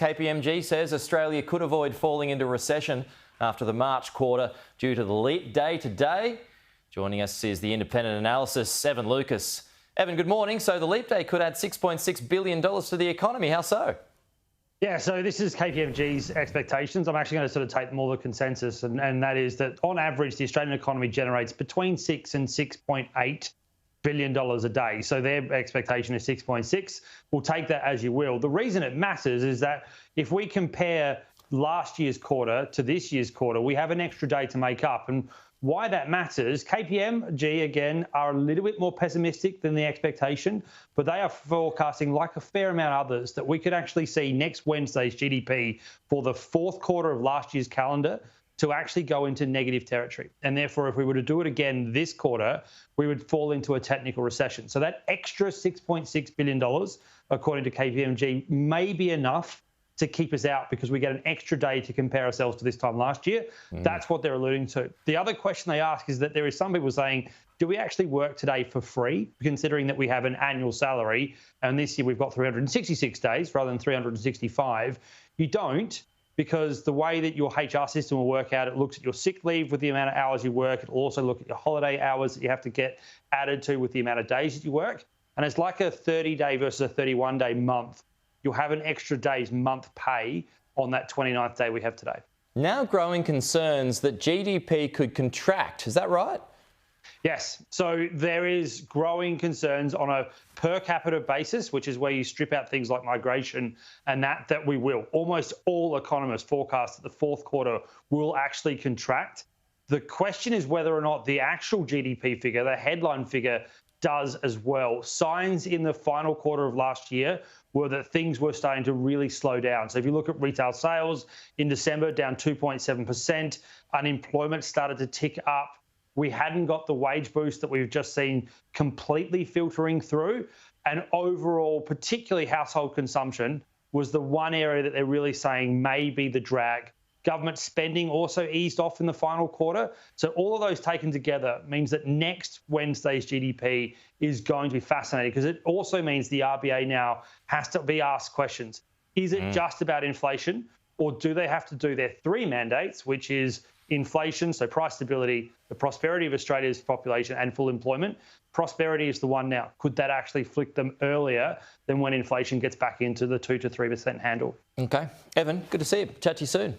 KPMG says Australia could avoid falling into recession after the March quarter due to the leap day today. Joining us is the independent analyst, Evan Lucas. Evan, good morning. So the leap day could add $6.6 billion to the economy. How so? Yeah, so this is KPMG's expectations. I'm actually going to sort of take more of the consensus, and that is that on average, the Australian economy generates between $6 and $6.8 billion a day. So their expectation is 6.6. We'll take that as you will. The reason it matters is that if we compare last year's quarter to this year's quarter, we have an extra day to make up. And why that matters, KPMG, again, are a little bit more pessimistic than the expectation, but they are forecasting, like a fair amount of others, that we could actually see next Wednesday's GDP for the fourth quarter of last year's calendar to actually go into negative territory. And therefore, if we were to do it again this quarter, we would fall into a technical recession. So that extra $6.6 billion, according to KPMG, may be enough to keep us out because we get an extra day to compare ourselves to this time last year. That's what they're alluding to. The other question they ask is that there is some people saying, do we actually work today for free, considering that we have an annual salary? And this year we've got 366 days rather than 365. You don't, because the way that your HR system will work out, it looks at your sick leave with the amount of hours you work. It'll also look at your holiday hours that you have to get added to with the amount of days that you work. And it's like a 30-day versus a 31-day month. You'll have an extra day's month pay on that 29th day we have today. Now growing concerns that GDP could contract. Is that right? Yes. So there is growing concerns on a per capita basis, which is where you strip out things like migration, and that we will. Almost all economists forecast that the fourth quarter will actually contract. The question is whether or not the actual GDP figure, the headline figure, does as well. Signs in the final quarter of last year were that things were starting to really slow down. So if you look at retail sales in December, down 2.7%, unemployment started to tick up. We hadn't got the wage boost that we've just seen completely filtering through. And overall, particularly household consumption, was the one area that they're really saying may be the drag. Government spending also eased off in the final quarter. So all of those taken together means that next Wednesday's GDP is going to be fascinating, because it also means the RBA now has to be asked questions. Is it just about inflation, or do they have to do their three mandates, which is inflation, so price stability, the prosperity of Australia's population, and full employment? Prosperity is the one now. Could that actually flick them earlier than when inflation gets back into the 2 to 3% handle? Okay. Evan, good to see you. Chat to you soon.